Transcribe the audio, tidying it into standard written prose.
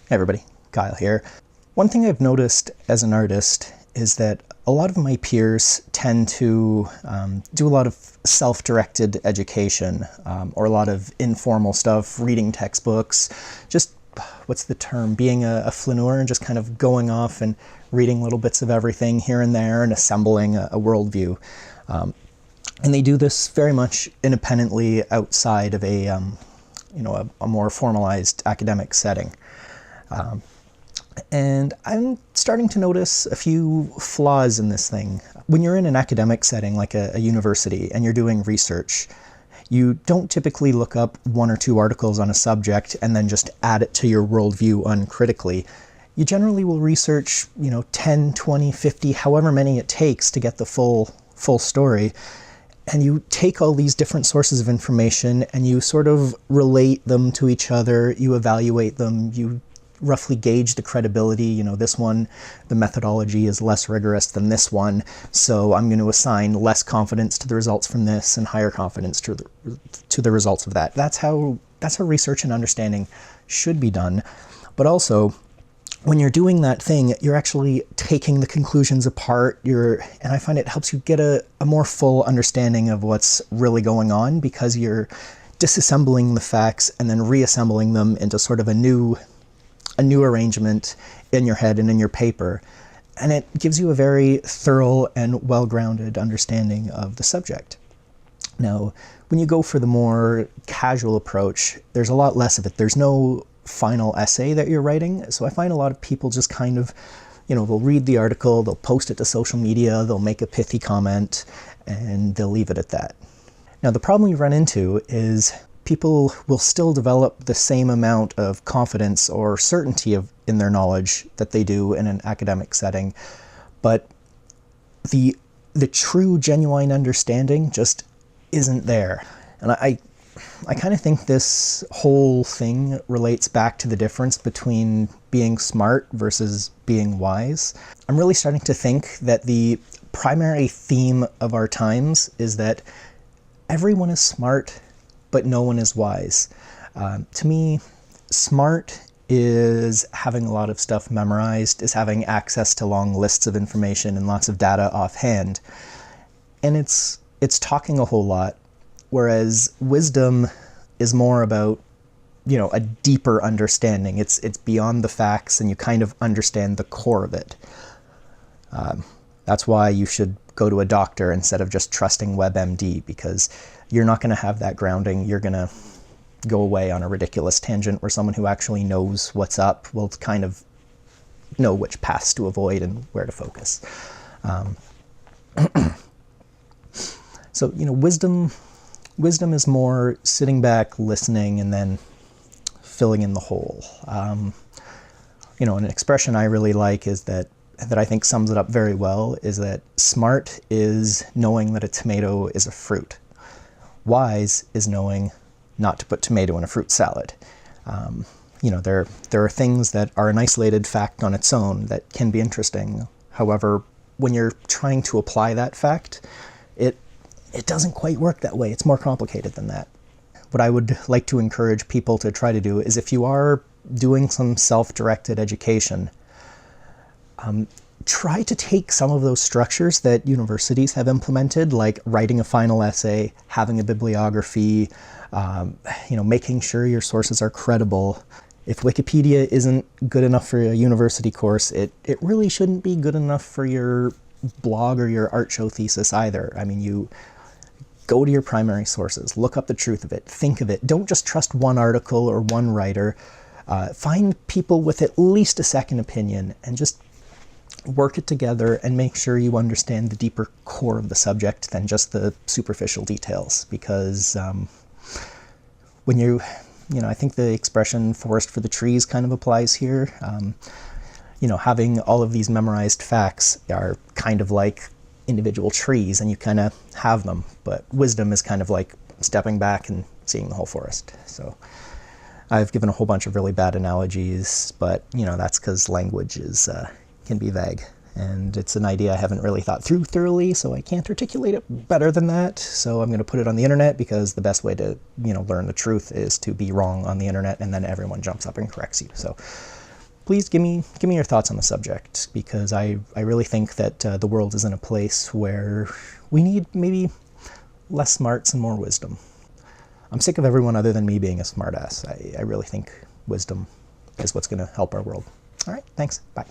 Hey everybody, Kyle here. One thing I've noticed as an artist is that a lot of my peers tend to do a lot of self-directed education, or a lot of informal stuff, reading textbooks, just, what's the term, being a flaneur and just kind of going off and reading little bits of everything here and there and assembling a worldview. And they do this very much independently outside of a more formalized academic setting. And I'm starting to notice a few flaws in this thing. When you're in an academic setting like a university and you're doing research, you don't typically look up one or two articles on a subject and then just add it to your worldview uncritically. You generally will research, 10, 20, 50, however many it takes to get the full story. And you take all these different sources of information and you sort of relate them to each other, you evaluate them, you roughly gauge the credibility. This one, the methodology is less rigorous than this one, so I'm going to assign less confidence to the results from this and higher confidence to the results of that. That's how research and understanding should be done. But also, when you're doing that thing, you're actually taking the conclusions apart, and I find it helps you get a more full understanding of what's really going on, because you're disassembling the facts and then reassembling them into sort of a new arrangement in your head and in your paper. And it gives you a very thorough and well-grounded understanding of the subject. Now, when you go for the more casual approach, there's a lot less of it. There's no final essay that you're writing. So I find a lot of people just kind of, they'll read the article, they'll post it to social media, they'll make a pithy comment, and they'll leave it at that. Now, the problem you run into is people will still develop the same amount of confidence or certainty in their knowledge that they do in an academic setting, but the true, genuine understanding just isn't there. And I kind of think this whole thing relates back to the difference between being smart versus being wise. I'm really starting to think that the primary theme of our times is that everyone is smart, but no one is wise. To me, smart is having a lot of stuff memorized, is having access to long lists of information and lots of data offhand. And it's talking a whole lot, whereas wisdom is more about, a deeper understanding. It's beyond the facts, and you kind of understand the core of it. That's why you should go to a doctor instead of just trusting WebMD, because you're not going to have that grounding. You're going to go away on a ridiculous tangent where someone who actually knows what's up will kind of know which paths to avoid and where to focus. So, wisdom is more sitting back, listening, and then filling in the hole. An expression I really like is that I think sums it up very well, is that smart is knowing that a tomato is a fruit. Wise is knowing not to put tomato in a fruit salad. There are things that are an isolated fact on its own that can be interesting. However, when you're trying to apply that fact, it doesn't quite work that way. It's more complicated than that. What I would like to encourage people to try to do is, if you are doing some self-directed education, try to take some of those structures that universities have implemented, like writing a final essay, having a bibliography, making sure your sources are credible. If Wikipedia isn't good enough for a university course, it really shouldn't be good enough for your blog or your art show thesis either. I mean, you go to your primary sources, look up the truth of it, think of it. Don't just trust one article or one writer. Find people with at least a second opinion and just work it together and make sure you understand the deeper core of the subject than just the superficial details. Because when I think the expression forest for the trees kind of applies here. Having all of these memorized facts are kind of like individual trees, and you kind of have them. But wisdom is kind of like stepping back and seeing the whole forest. So I've given a whole bunch of really bad analogies, but that's because language can be vague, and it's an idea I haven't really thought through thoroughly, so I can't articulate it better than that. So I'm going to put it on the internet, because the best way to learn the truth is to be wrong on the internet, and then everyone jumps up and corrects you. So please give me your thoughts on the subject, because I really think that the world is in a place where we need maybe less smarts and more wisdom. I'm sick of everyone other than me being a smartass. I really think wisdom is what's going to help our world. All right, thanks. Bye.